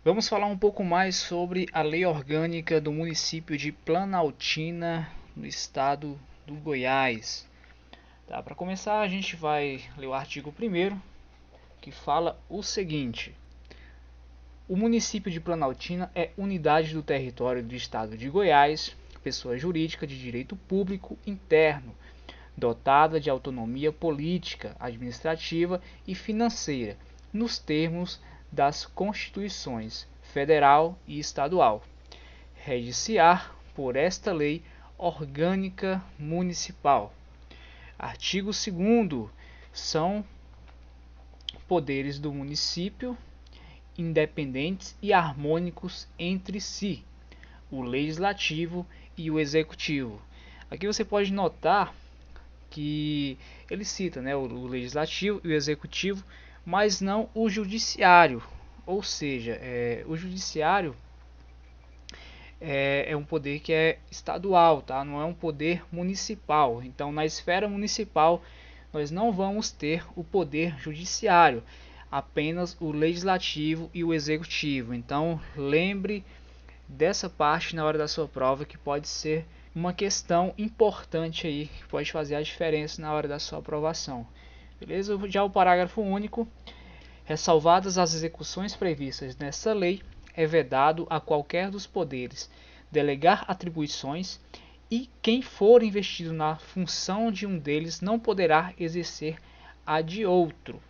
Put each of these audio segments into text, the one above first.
Vamos falar um pouco mais sobre a lei orgânica do município de Planaltina, no estado do Goiás. Tá, para começar, a gente vai ler o artigo 1º, que fala o seguinte: o município de Planaltina é unidade do território do estado de Goiás, pessoa jurídica de direito público interno, dotada de autonomia política, administrativa e financeira, nos termos das Constituições Federal e Estadual. Rege-se-á por esta Lei Orgânica Municipal. Artigo 2º. São poderes do município independentes e harmônicos entre si, o legislativo e o executivo. Aqui você pode notar que ele cita, né, o legislativo e o executivo, mas não o judiciário. Ou seja, o judiciário é um poder que é estadual, tá? Não é um poder municipal. Então, na esfera municipal, nós não vamos ter o poder judiciário, apenas o legislativo e o executivo. Então, lembre dessa parte na hora da sua prova, que pode ser uma questão importante aí, que pode fazer a diferença na hora da sua aprovação. Beleza? Já o parágrafo único: ressalvadas as execuções previstas nesta lei, é vedado a qualquer dos poderes delegar atribuições, e quem for investido na função de um deles não poderá exercer a de outro.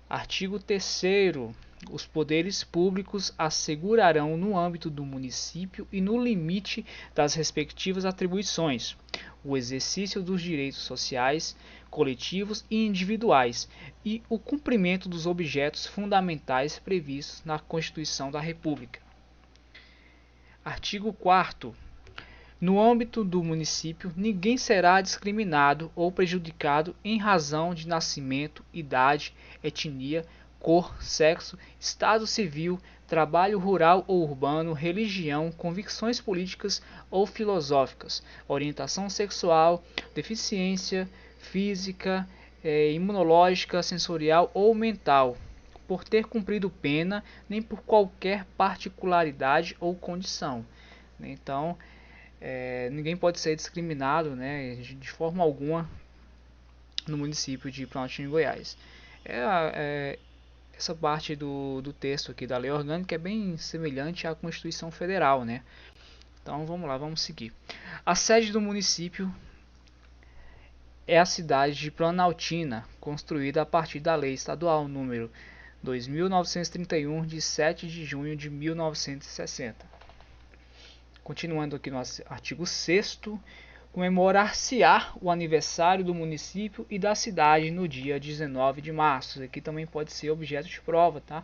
Artigo 3º. Os poderes públicos assegurarão, no âmbito do município e no limite das respectivas atribuições, o exercício dos direitos sociais, coletivos e individuais e o cumprimento dos objetos fundamentais previstos na Constituição da República. Artigo 4º. No âmbito do município, ninguém será discriminado ou prejudicado em razão de nascimento, idade, etnia, cor, sexo, estado civil, trabalho rural ou urbano, religião, convicções políticas ou filosóficas, orientação sexual, deficiência física, imunológica, sensorial ou mental, por ter cumprido pena, nem por qualquer particularidade ou condição. Então, ninguém pode ser discriminado, né, de forma alguma no município de Planaltina, Goiás. Essa parte do texto aqui da lei orgânica é bem semelhante à Constituição Federal, né? Então vamos lá, vamos seguir. A sede do município é a cidade de Planaltina, construída a partir da Lei Estadual número 2.931, de 7 de junho de 1960. Continuando aqui no artigo 6º, comemorar-se-á o aniversário do município e da cidade no dia 19 de março. Isso aqui também pode ser objeto de prova, tá?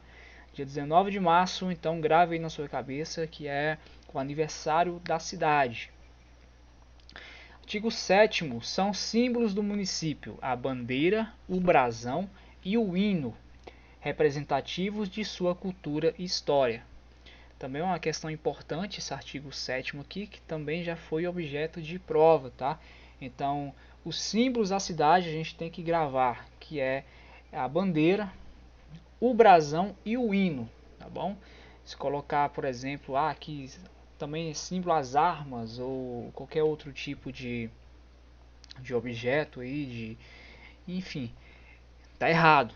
Dia 19 de março, então grave aí na sua cabeça que é o aniversário da cidade. Artigo 7º. São símbolos do município a bandeira, o brasão e o hino, representativos de sua cultura e história. Também é uma questão importante esse artigo 7º aqui, que também já foi objeto de prova, tá? Então, os símbolos da cidade a gente tem que gravar, que é a bandeira, o brasão e o hino, tá bom? Se colocar, por exemplo, aqui também é símbolo as armas ou qualquer outro tipo de objeto aí, enfim, tá errado.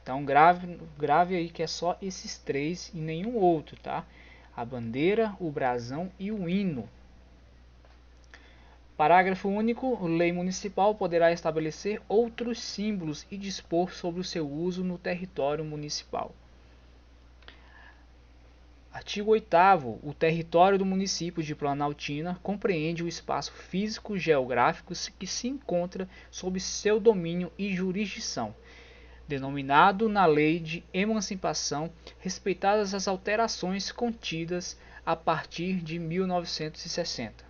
Então grave aí que é só esses três e nenhum outro, tá? A bandeira, o brasão e o hino. Parágrafo único. Lei municipal poderá estabelecer outros símbolos e dispor sobre o seu uso no território municipal. Artigo 8º. O território do município de Planaltina compreende o espaço físico geográfico que se encontra sob seu domínio e jurisdição, denominado na Lei de Emancipação, respeitadas as alterações contidas a partir de 1960.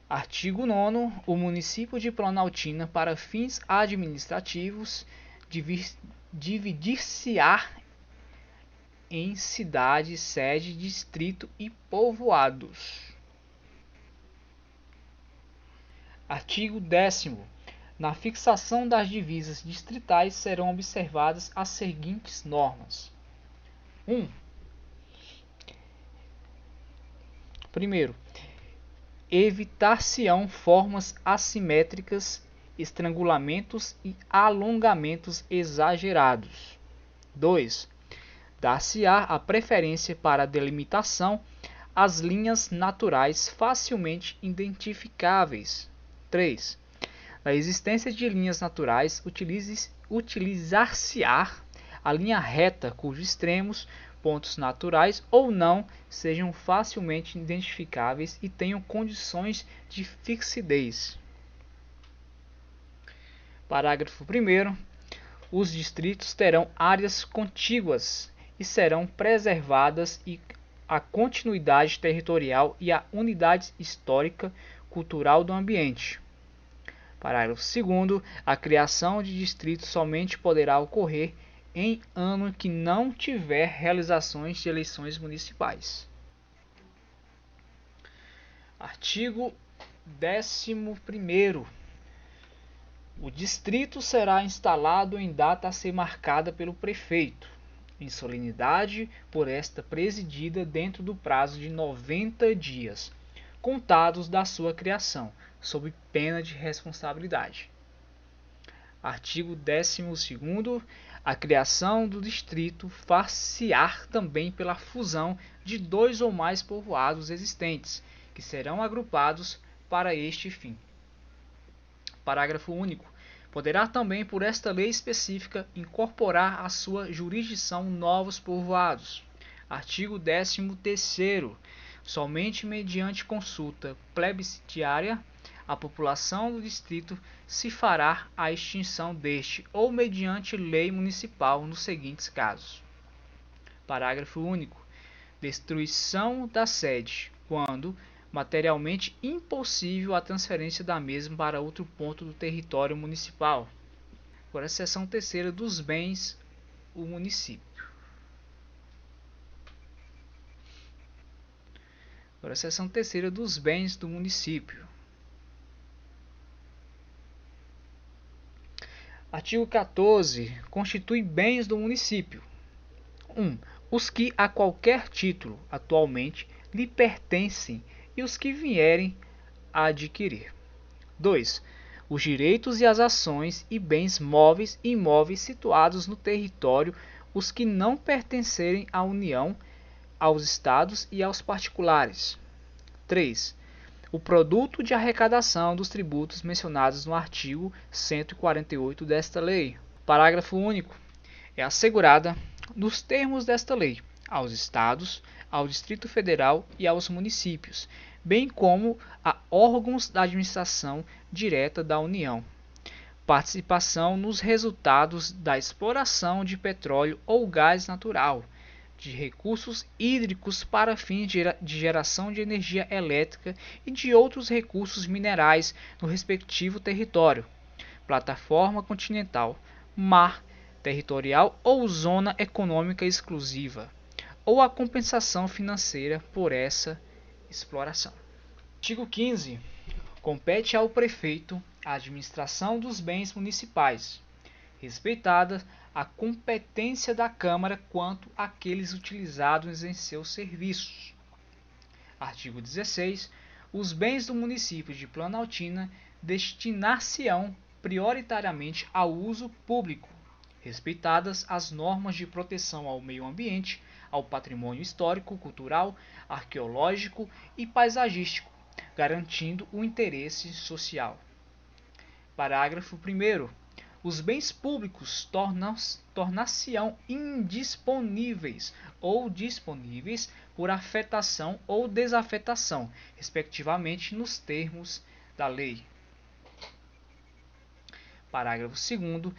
Artigo 9º. O município de Planaltina, para fins administrativos, dividir-se-á em cidade, sede, distrito e povoados. Artigo 10º. Na fixação das divisas distritais serão observadas as seguintes normas. 1. Primeiro, evitar-se-ão formas assimétricas, estrangulamentos e alongamentos exagerados. 2. Dar-se-á a preferência para a delimitação as linhas naturais facilmente identificáveis. 3. Na existência de linhas naturais, utilizar-se-á a linha reta cujos extremos, pontos naturais ou não, sejam facilmente identificáveis e tenham condições de fixidez. Parágrafo 1º. Os distritos terão áreas contíguas e serão preservadas a continuidade territorial e a unidade histórica cultural do ambiente. Parágrafo 2º. A criação de distritos somente poderá ocorrer em ano que não tiver realizações de eleições municipais. Artigo 11º. O distrito será instalado em data a ser marcada pelo prefeito, em solenidade por esta presidida dentro do prazo de 90 dias, contados da sua criação, sob pena de responsabilidade. Artigo 12º. A criação do distrito far-se-á também pela fusão de 2 ou mais povoados existentes, que serão agrupados para este fim. Parágrafo único. Poderá também, por esta lei específica, incorporar à sua jurisdição novos povoados. Artigo 13º. Somente mediante consulta plebiscitária a população do distrito se fará a extinção deste ou mediante lei municipal nos seguintes casos. Parágrafo único. Destruição da sede, quando materialmente impossível a transferência da mesma para outro ponto do território municipal. Agora a seção 3ª dos bens, o município. Agora a seção 3ª dos bens do município. Artigo 14. Constitui bens do município. 1. Os que a qualquer título atualmente lhe pertencem e os que vierem a adquirir. 2. Os direitos e as ações e bens móveis e imóveis situados no território, os que não pertencerem à União, aos Estados e aos particulares. 3. O produto de arrecadação dos tributos mencionados no artigo 148 desta lei. Parágrafo único. É assegurada, nos termos desta lei, aos Estados, ao Distrito Federal e aos municípios, bem como a órgãos da administração direta da União, participação nos resultados da exploração de petróleo ou gás natural, de recursos hídricos para fins de geração de energia elétrica e de outros recursos minerais no respectivo território, plataforma continental, mar territorial ou zona econômica exclusiva, ou a compensação financeira por essa exploração. Artigo 15. Compete ao prefeito a administração dos bens municipais, respeitada a competência da Câmara quanto àqueles utilizados em seus serviços. Artigo 16. Os bens do município de Planaltina destinar-se-ão prioritariamente ao uso público, respeitadas as normas de proteção ao meio ambiente, ao patrimônio histórico, cultural, arqueológico e paisagístico, garantindo o interesse social. Parágrafo 1º. Os bens públicos tornar-se-ão indisponíveis ou disponíveis por afetação ou desafetação, respectivamente, nos termos da lei. Parágrafo 2º.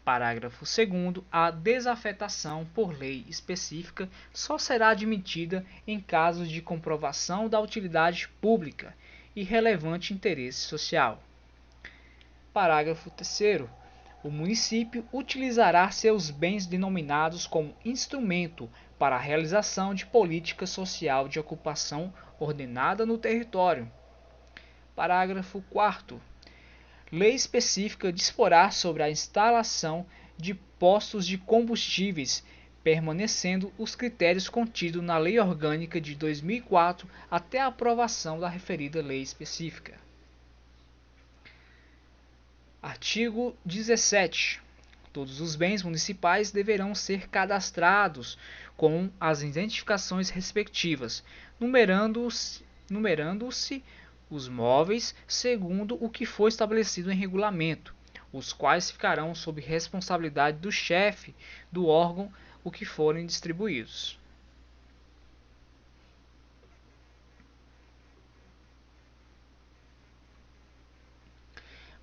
Parágrafo 2º. A desafetação por lei específica só será admitida em casos de comprovação da utilidade pública e relevante interesse social. Parágrafo 3º. O município utilizará seus bens denominados como instrumento para a realização de política social de ocupação ordenada no território. Parágrafo 4º. Lei específica disporá sobre a instalação de postos de combustíveis, permanecendo os critérios contidos na Lei Orgânica de 2004 até a aprovação da referida lei específica. Artigo 17. Todos os bens municipais deverão ser cadastrados com as identificações respectivas, numerando-se os móveis segundo o que for estabelecido em regulamento, os quais ficarão sob responsabilidade do chefe do órgão o que forem distribuídos.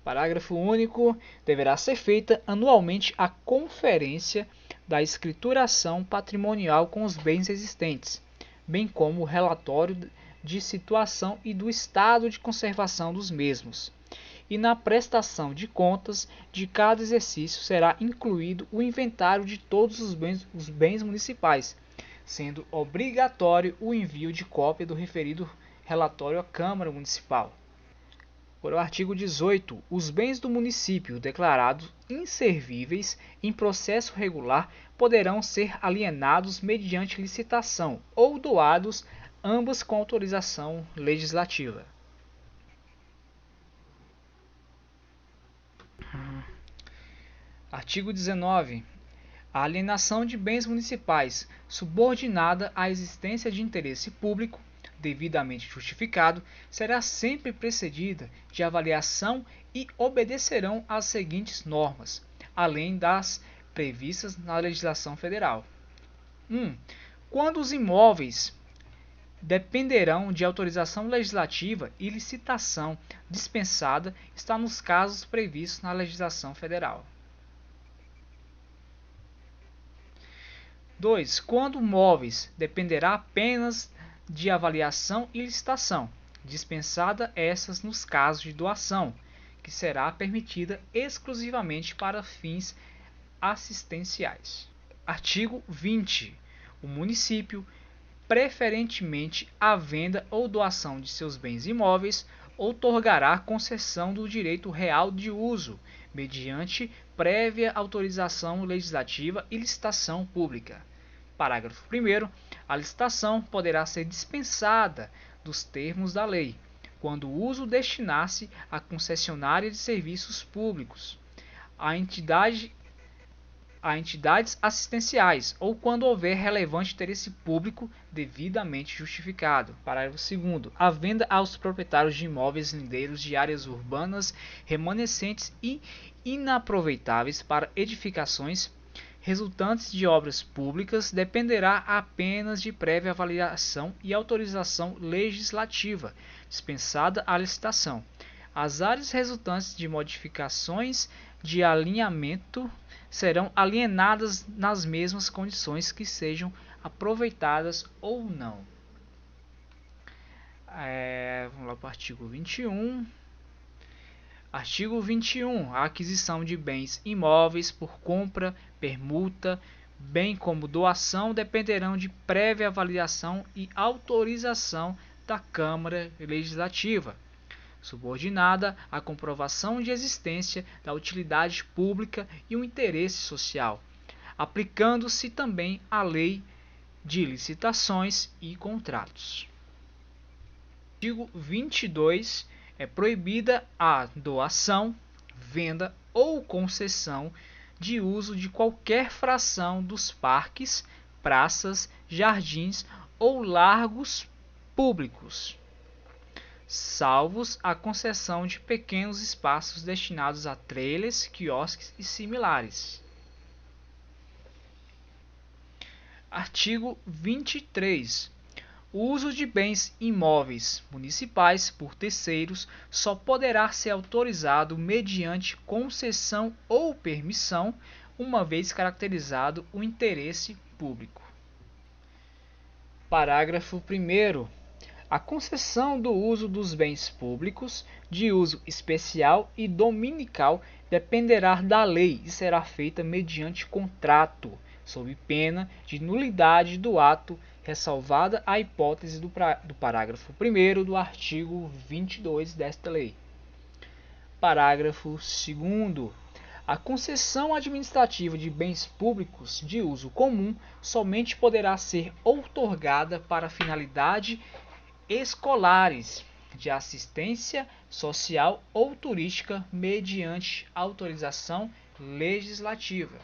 Parágrafo único. Deverá ser feita anualmente a conferência da escrituração patrimonial com os bens existentes, bem como o relatório de situação e do estado de conservação dos mesmos. E na prestação de contas de cada exercício será incluído o inventário de todos os bens municipais, sendo obrigatório o envio de cópia do referido relatório à Câmara Municipal. Por o artigo 18, os bens do município declarados inservíveis em processo regular poderão ser alienados mediante licitação ou doados, ambas com autorização legislativa. Artigo 19. A alienação de bens municipais, subordinada à existência de interesse público, devidamente justificado, será sempre precedida de avaliação e obedecerão às seguintes normas, além das previstas na legislação federal. 1. Quando os imóveis dependerão de autorização legislativa e licitação dispensada, está nos casos previstos na legislação federal. 2. Quando móveis dependerá apenas de avaliação e licitação, dispensada essas nos casos de doação, que será permitida exclusivamente para fins assistenciais. Artigo 20. O município, preferentemente a venda ou doação de seus bens imóveis, outorgará concessão do direito real de uso, mediante prévia autorização legislativa e licitação pública. Parágrafo 1º. A licitação poderá ser dispensada dos termos da lei, quando o uso destinar-se à concessionária de serviços públicos, a entidades assistenciais ou quando houver relevante interesse público devidamente justificado. Parágrafo 2º. A venda aos proprietários de imóveis lindeiros de áreas urbanas remanescentes e inaproveitáveis para edificações resultantes de obras públicas dependerá apenas de prévia avaliação e autorização legislativa, dispensada a licitação. As áreas resultantes de modificações de alinhamento serão alienadas nas mesmas condições que sejam aproveitadas ou não. Vamos lá para o artigo 21. Artigo 21. A aquisição de bens imóveis por compra, permuta, bem como doação dependerão de prévia avaliação e autorização da Câmara Legislativa, subordinada à comprovação de existência da utilidade pública e o interesse social, aplicando-se também a Lei de Licitações e Contratos. Artigo 22. É proibida a doação, venda ou concessão de uso de qualquer fração dos parques, praças, jardins ou largos públicos, salvos a concessão de pequenos espaços destinados a trailers, quiosques e similares. Artigo 23. O uso de bens imóveis municipais por terceiros só poderá ser autorizado mediante concessão ou permissão, uma vez caracterizado o interesse público. Parágrafo 1º. A concessão do uso dos bens públicos, de uso especial e dominical, dependerá da lei e será feita mediante contrato, sob pena de nulidade do ato ressalvada a hipótese do parágrafo 1º do artigo 22 desta lei. Parágrafo 2º. A concessão administrativa de bens públicos de uso comum somente poderá ser outorgada para finalidades escolares, de assistência social ou turística mediante autorização legislativa.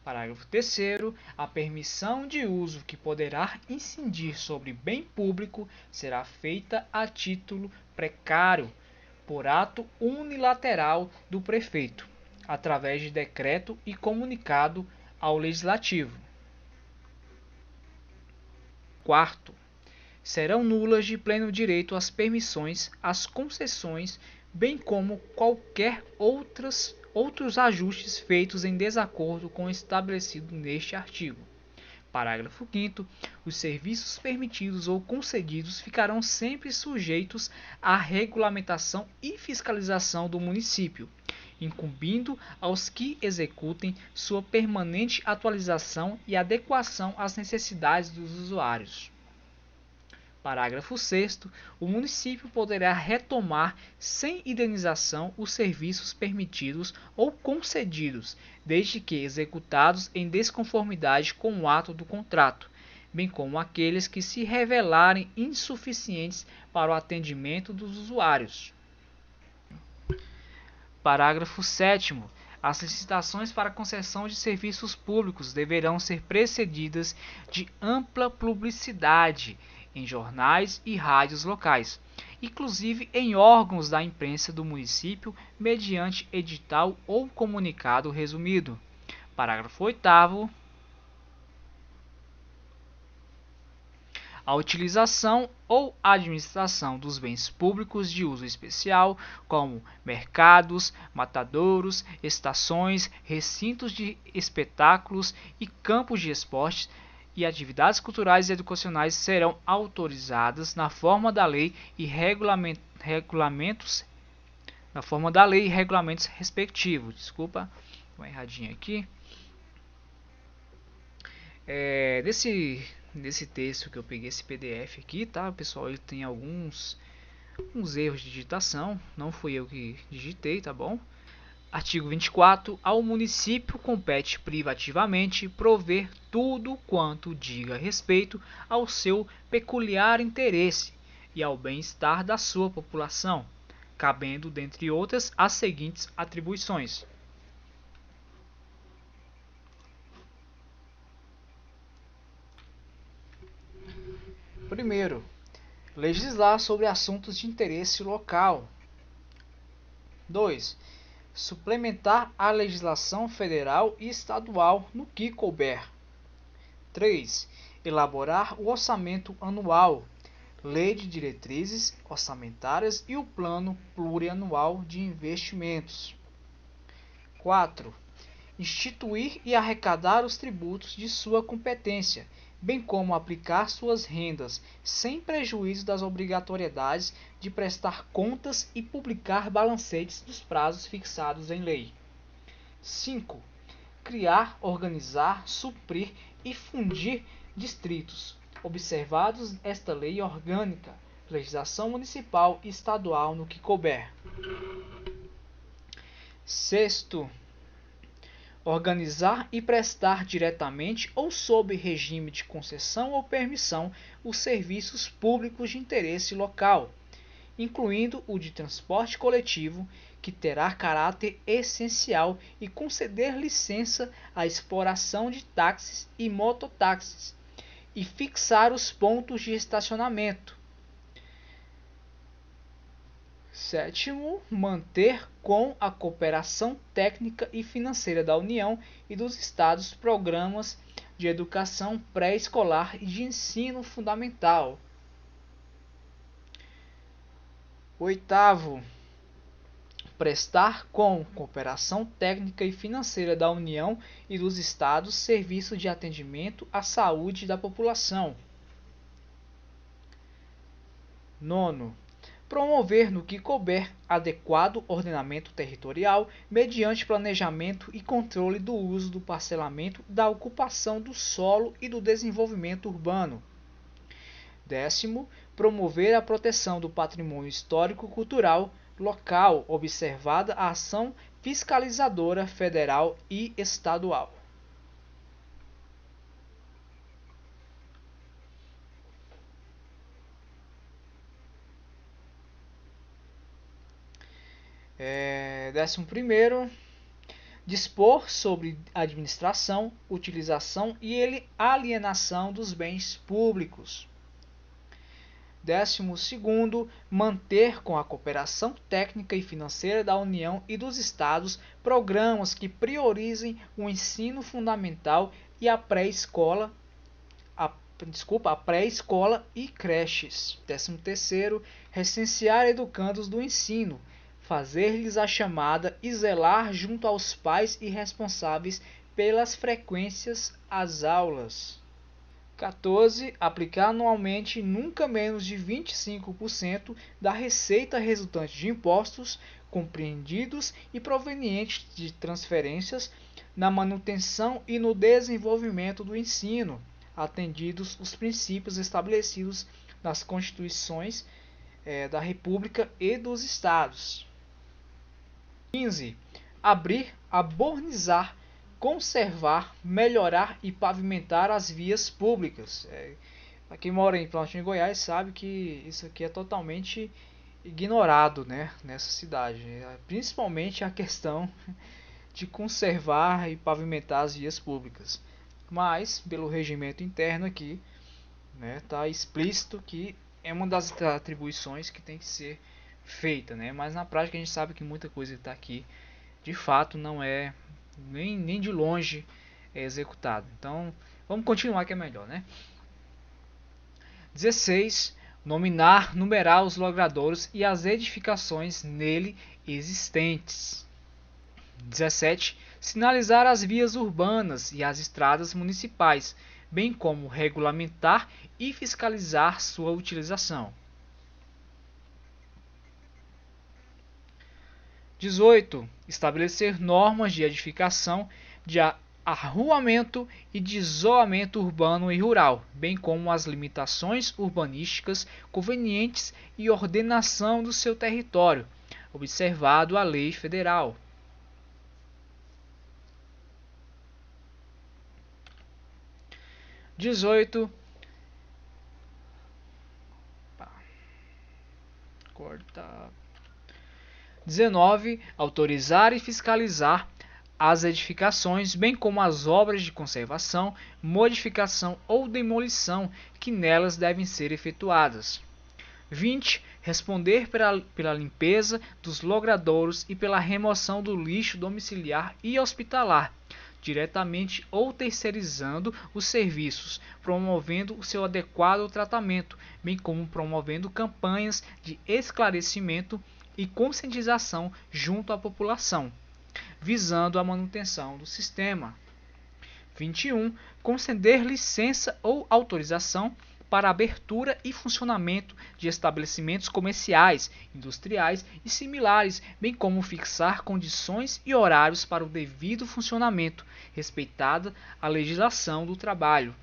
Parágrafo 3º. A permissão de uso que poderá incidir sobre bem público será feita a título precário, por ato unilateral do prefeito, através de decreto e comunicado ao legislativo. Quarto, serão nulas de pleno direito as permissões, as concessões, bem como qualquer outros ajustes feitos em desacordo com o estabelecido neste artigo. Parágrafo 5º. Os serviços permitidos ou concedidos ficarão sempre sujeitos à regulamentação e fiscalização do município, incumbindo aos que executem sua permanente atualização e adequação às necessidades dos usuários. Parágrafo 6º. O município poderá retomar sem indenização os serviços permitidos ou concedidos, desde que executados em desconformidade com o ato do contrato, bem como aqueles que se revelarem insuficientes para o atendimento dos usuários. Parágrafo 7º. As licitações para concessão de serviços públicos deverão ser precedidas de ampla publicidade em jornais e rádios locais, inclusive em órgãos da imprensa do município, mediante edital ou comunicado resumido. Parágrafo 8º. A utilização ou administração dos bens públicos de uso especial, como mercados, matadouros, estações, recintos de espetáculos e campos de esportes, e atividades culturais e educacionais serão autorizadas na forma da lei e regulamentos respectivos. Desculpa, uma erradinha aqui. Desse texto que eu peguei, esse PDF aqui, tá, pessoal? Ele tem uns erros de digitação. Não fui eu que digitei, tá bom? Artigo 24. Ao município compete privativamente prover tudo quanto diga respeito ao seu peculiar interesse e ao bem-estar da sua população, cabendo, dentre outras, as seguintes atribuições. Primeiro, legislar sobre assuntos de interesse local. 2. Suplementar a legislação federal e estadual no que couber. 3. Elaborar o orçamento anual, lei de diretrizes orçamentárias e o plano plurianual de investimentos. 4. Instituir e arrecadar os tributos de sua competência, bem como aplicar suas rendas, sem prejuízo das obrigatoriedades de prestar contas e publicar balancetes nos prazos fixados em lei. 5. Criar, organizar, suprir e fundir distritos, observados esta lei orgânica, legislação municipal e estadual no que couber. 6. Organizar e prestar diretamente ou sob regime de concessão ou permissão os serviços públicos de interesse local, incluindo o de transporte coletivo, que terá caráter essencial, e conceder licença à exploração de táxis e mototáxis, e fixar os pontos de estacionamento. 7. Manter com a cooperação técnica e financeira da União e dos Estados programas de educação pré-escolar e de ensino fundamental. 8. Prestar com cooperação técnica e financeira da União e dos Estados serviço de atendimento à saúde da população. 9. promover no que couber adequado ordenamento territorial mediante planejamento e controle do uso do parcelamento, da ocupação do solo e do desenvolvimento urbano. 10º, promover a proteção do patrimônio histórico-cultural local, observada a ação fiscalizadora federal e estadual. Décimo primeiro, dispor sobre administração, utilização e alienação dos bens públicos. 12º, manter com a cooperação técnica e financeira da União e dos Estados programas que priorizem o ensino fundamental e a pré-escola e creches. 13º, recensear educandos do ensino, fazer-lhes a chamada e zelar junto aos pais e responsáveis pelas frequências às aulas. 14. Aplicar anualmente nunca menos de 25% da receita resultante de impostos compreendidos e provenientes de transferências na manutenção e no desenvolvimento do ensino, atendidos os princípios estabelecidos nas Constituições da República e dos Estados. 15. Abrir, abornizar, conservar, melhorar e pavimentar as vias públicas. Para quem mora em Planalto, Goiás, sabe que isso aqui é totalmente ignorado, né, nessa cidade. Principalmente a questão de conservar e pavimentar as vias públicas. Mas, pelo regimento interno aqui, está explícito que é uma das atribuições que tem que ser feita, né? Mas na prática a gente sabe que muita coisa que está aqui de fato não é nem de longe executado. Então vamos continuar que é melhor, né? 16. Numerar os logradouros e as edificações nele existentes. 17. Sinalizar as vias urbanas e as estradas municipais, bem como regulamentar e fiscalizar sua utilização. 18. Estabelecer normas de edificação, de arruamento e de isolamento urbano e rural, bem como as limitações urbanísticas convenientes e ordenação do seu território, observado a lei federal. 18. Corta. 19. Autorizar e fiscalizar as edificações, bem como as obras de conservação, modificação ou demolição que nelas devem ser efetuadas. 20. Responder pela limpeza dos logradouros e pela remoção do lixo domiciliar e hospitalar, diretamente ou terceirizando os serviços, promovendo o seu adequado tratamento, bem como promovendo campanhas de esclarecimento e conscientização junto à população, visando a manutenção do sistema. 21. Conceder licença ou autorização para abertura e funcionamento de estabelecimentos comerciais, industriais e similares, bem como fixar condições e horários para o devido funcionamento, respeitada a legislação do trabalho.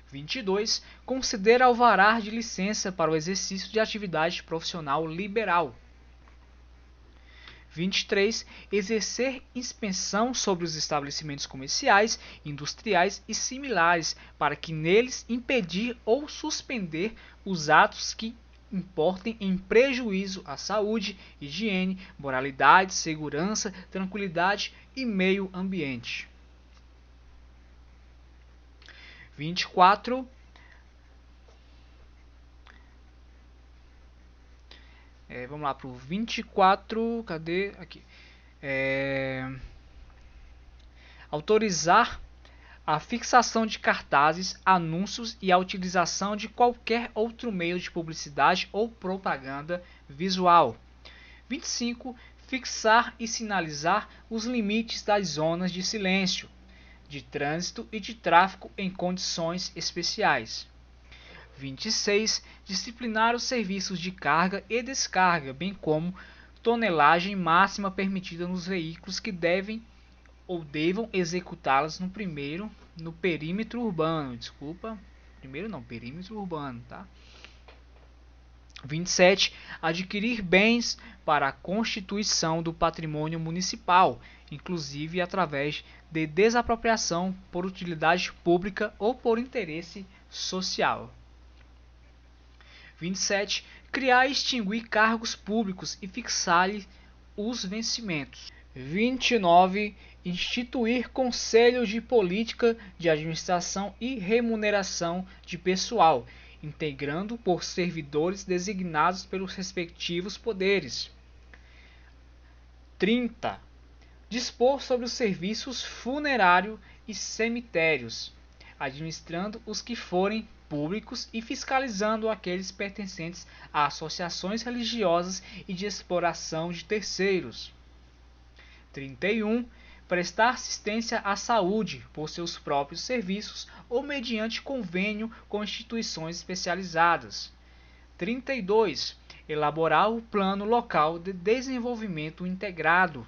22. Conceder alvará de licença para o exercício de atividade profissional liberal. 23. Exercer inspeção sobre os estabelecimentos comerciais, industriais e similares, para que neles impedir ou suspender os atos que importem em prejuízo à saúde, higiene, moralidade, segurança, tranquilidade e meio ambiente. 24. Vamos lá para o 24. Cadê? Aqui. Autorizar a fixação de cartazes, anúncios e a utilização de qualquer outro meio de publicidade ou propaganda visual. 25. Fixar e sinalizar os limites das zonas de silêncio, de trânsito e de tráfego em condições especiais. 26. Disciplinar os serviços de carga e descarga, bem como tonelagem máxima permitida nos veículos que devem ou devam executá-las no perímetro urbano. Perímetro urbano, tá? 27. Adquirir bens para a constituição do patrimônio municipal, inclusive através de desapropriação por utilidade pública ou por interesse social. 27. Criar e extinguir cargos públicos e fixar-lhe os vencimentos. 29. Instituir conselhos de política de administração e remuneração de pessoal, integrando por servidores designados pelos respectivos poderes. 30. Dispor sobre os serviços funerário e cemitérios, administrando os que forem públicos e fiscalizando aqueles pertencentes a associações religiosas e de exploração de terceiros. 31. Prestar assistência à saúde por seus próprios serviços ou mediante convênio com instituições especializadas. 32. Elaborar o Plano Local de Desenvolvimento Integrado.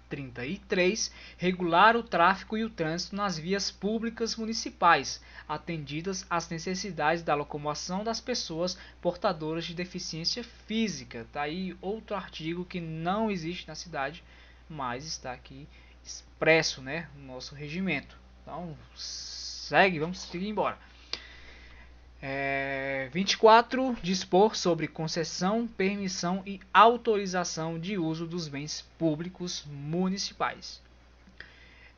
33. Regular o tráfego e o trânsito nas vias públicas municipais, atendidas às necessidades da locomoção das pessoas portadoras de deficiência física. Tá aí outro artigo que não existe na cidade, mas está aqui expresso, né, no nosso regimento. Então, vamos seguir embora. 24. Dispor sobre concessão, permissão e autorização de uso dos bens públicos municipais.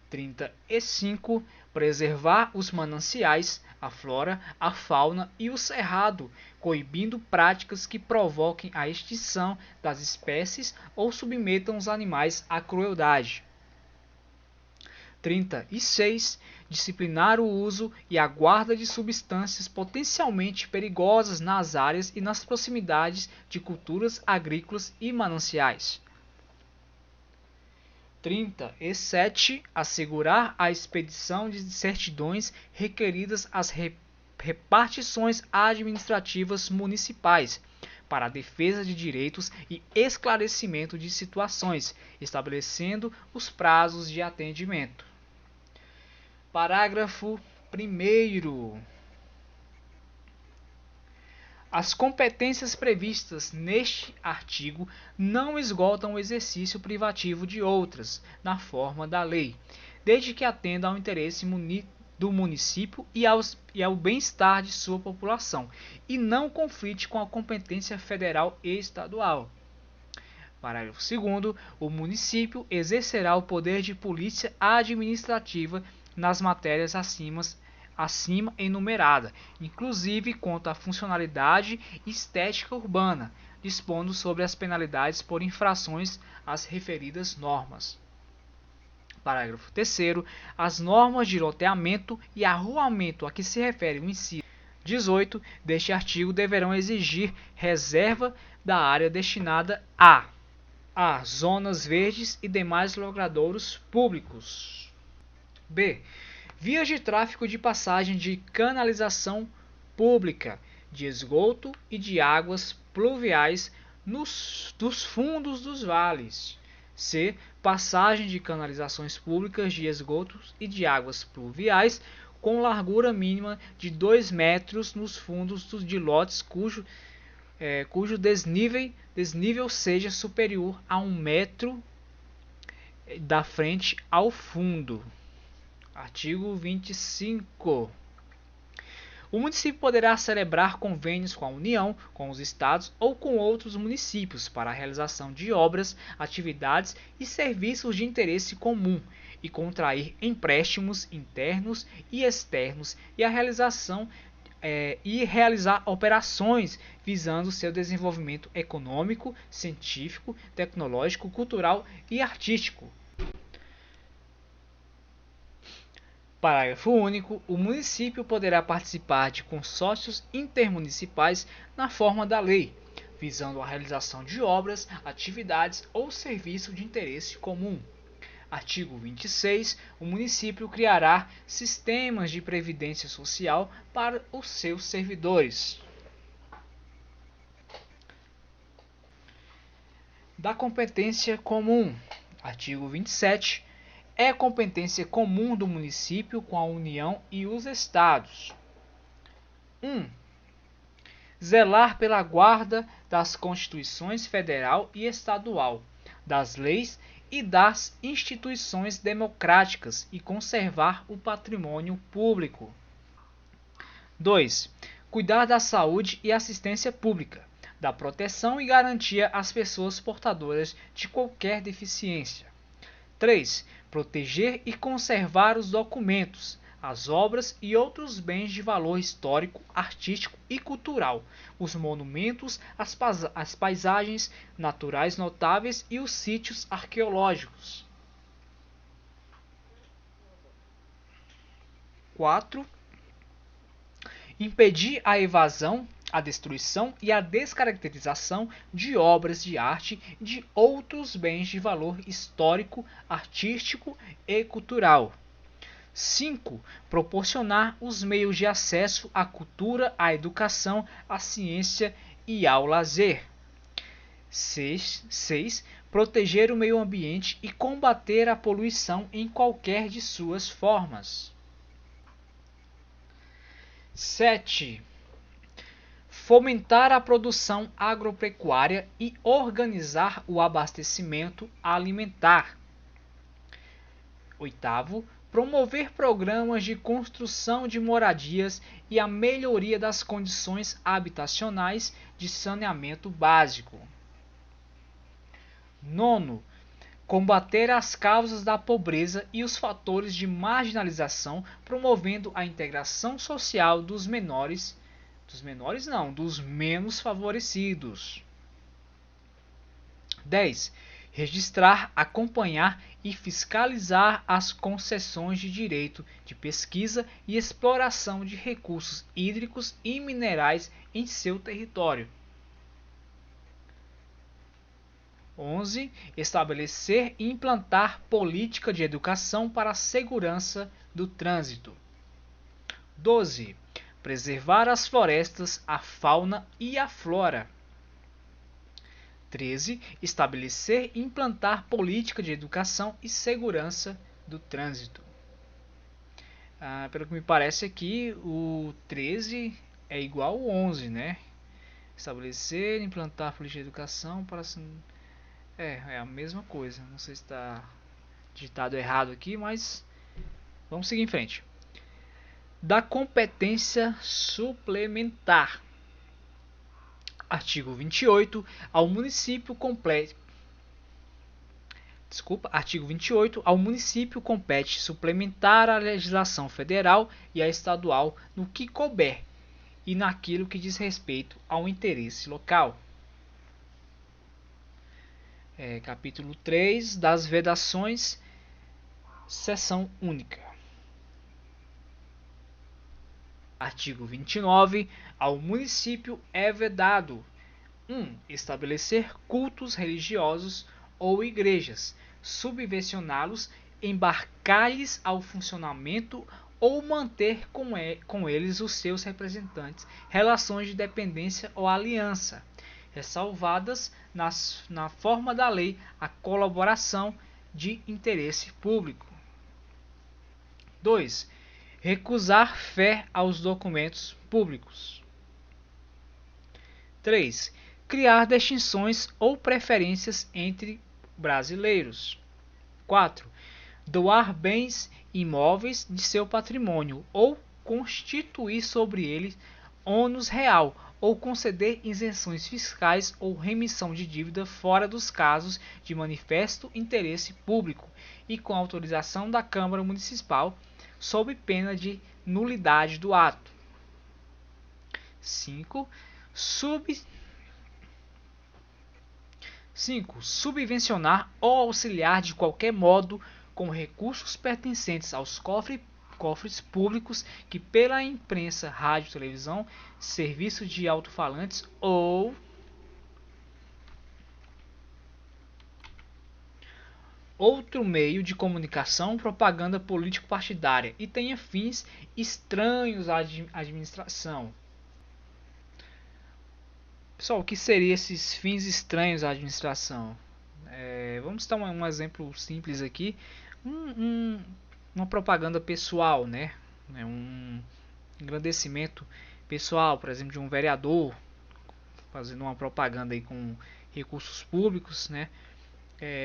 35. Preservar os mananciais, a flora, a fauna e o cerrado, coibindo práticas que provoquem a extinção das espécies ou submetam os animais à crueldade. 36. Disciplinar o uso e a guarda de substâncias potencialmente perigosas nas áreas e nas proximidades de culturas agrícolas e mananciais. 37. Assegurar a expedição de certidões requeridas às repartições administrativas municipais para a defesa de direitos e esclarecimento de situações, estabelecendo os prazos de atendimento. Parágrafo 1º. As competências previstas neste artigo não esgotam o exercício privativo de outras, na forma da lei, desde que atenda ao interesse do município e ao bem-estar de sua população, e não conflite com a competência federal e estadual. Parágrafo 2º. O município exercerá o poder de polícia administrativa nas matérias acima enumerada, inclusive quanto à funcionalidade e estética urbana, dispondo sobre as penalidades por infrações às referidas normas. Parágrafo 3º. As normas de loteamento e arruamento a que se refere o inciso 18 deste artigo deverão exigir reserva da área destinada a zonas verdes e demais logradouros públicos. B. Vias de tráfego de passagem de canalização pública, de esgoto e de águas pluviais dos fundos dos vales. C. Passagem de canalizações públicas de esgotos e de águas pluviais com largura mínima de 2 metros nos fundos de lotes cujo desnível seja superior a 1 metro da frente ao fundo. Artigo 25. O município poderá celebrar convênios com a União, com os estados ou com outros municípios para a realização de obras, atividades e serviços de interesse comum e contrair empréstimos internos e externos e realizar operações visando seu desenvolvimento econômico, científico, tecnológico, cultural e artístico. Parágrafo único. O município poderá participar de consórcios intermunicipais na forma da lei, visando a realização de obras, atividades ou serviço de interesse comum. Artigo 26. O município criará sistemas de previdência social para os seus servidores. Da competência comum. Artigo 27. É competência comum do município com a União e os Estados. 1. Zelar pela guarda das Constituições federal e estadual, das leis e das instituições democráticas e conservar o patrimônio público. 2. Cuidar da saúde e assistência pública, da proteção e garantia às pessoas portadoras de qualquer deficiência. 3. Proteger e conservar os documentos, as obras e outros bens de valor histórico, artístico e cultural, os monumentos, as paisagens naturais notáveis e os sítios arqueológicos. 4. Impedir a evasão, a destruição e a descaracterização de obras de arte e de outros bens de valor histórico, artístico e cultural. 5. Proporcionar os meios de acesso à cultura, à educação, à ciência e ao lazer. 6. Proteger o meio ambiente e combater a poluição em qualquer de suas formas. 7. Fomentar a produção agropecuária e organizar o abastecimento alimentar. 8. Promover programas de construção de moradias e a melhoria das condições habitacionais de saneamento básico. 9. Combater as causas da pobreza e os fatores de marginalização, promovendo a integração social dos menos favorecidos. 10. Registrar, acompanhar e fiscalizar as concessões de direito de pesquisa e exploração de recursos hídricos e minerais em seu território. 11. Estabelecer e implantar política de educação para a segurança do trânsito. 12. Preservar as florestas, a fauna e a flora. 13. Estabelecer e implantar política de educação e segurança do trânsito. Pelo que me parece aqui, o 13 é igual ao 11, né? Estabelecer e implantar política de educação para... É a mesma coisa. Não sei se está digitado errado aqui, mas vamos seguir em frente. Da competência suplementar. Artigo 28. Ao município compete suplementar a legislação federal e a estadual no que couber e naquilo que diz respeito ao interesse local. Capítulo 3 das vedações, seção única. Artigo 29. Ao município é vedado: 1. Estabelecer cultos religiosos ou igrejas, subvencioná-los, embarcar-lhes ao funcionamento ou manter com eles os seus representantes relações de dependência ou aliança, ressalvadas na forma da lei a colaboração de interesse público. 2. Recusar fé aos documentos públicos. 3. Criar distinções ou preferências entre brasileiros. 4. Doar bens imóveis de seu patrimônio ou constituir sobre eles ônus real ou conceder isenções fiscais ou remissão de dívida fora dos casos de manifesto interesse público e com autorização da Câmara Municipal, sob pena de nulidade do ato. 5. Subvencionar ou auxiliar de qualquer modo com recursos pertencentes aos cofres públicos que pela imprensa, rádio, televisão, serviço de alto-falantes outro meio de comunicação, propaganda político-partidária e tenha fins estranhos à administração. Pessoal, o que seriam esses fins estranhos à administração? Vamos dar um exemplo simples aqui. Uma propaganda pessoal, né? Um engrandecimento pessoal, por exemplo, de um vereador fazendo uma propaganda aí com recursos públicos, né?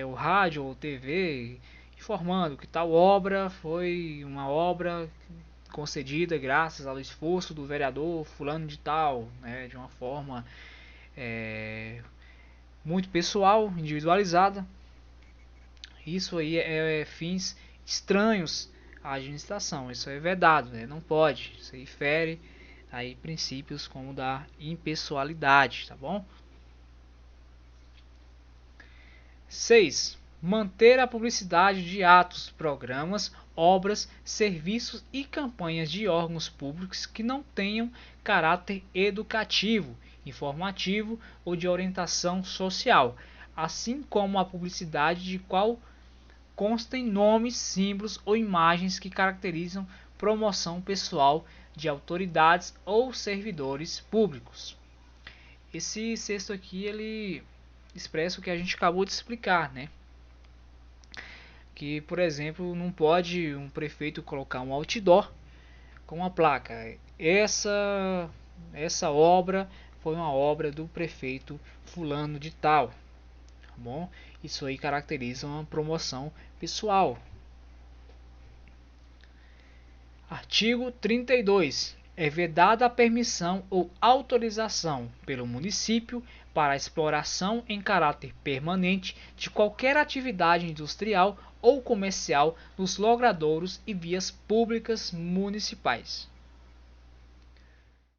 O rádio ou TV informando que tal obra foi uma obra concedida graças ao esforço do vereador fulano de tal, né? De uma forma muito pessoal, individualizada. Isso aí é fins estranhos à administração. Isso é vedado, né? Não pode. Isso aí fere aí princípios como da impessoalidade, tá bom? 6. Manter a publicidade de atos, programas, obras, serviços e campanhas de órgãos públicos que não tenham caráter educativo, informativo ou de orientação social, assim como a publicidade de qual constem nomes, símbolos ou imagens que caracterizam promoção pessoal de autoridades ou servidores públicos. Esse sexto aqui ele expressa o que a gente acabou de explicar, né? Que, por exemplo, não pode um prefeito colocar um outdoor com uma placa. Essa obra foi uma obra do prefeito fulano de tal, tá bom? Isso aí caracteriza uma promoção pessoal. Artigo 32. É vedada a permissão ou autorização pelo município para a exploração em caráter permanente de qualquer atividade industrial ou comercial nos logradouros e vias públicas municipais.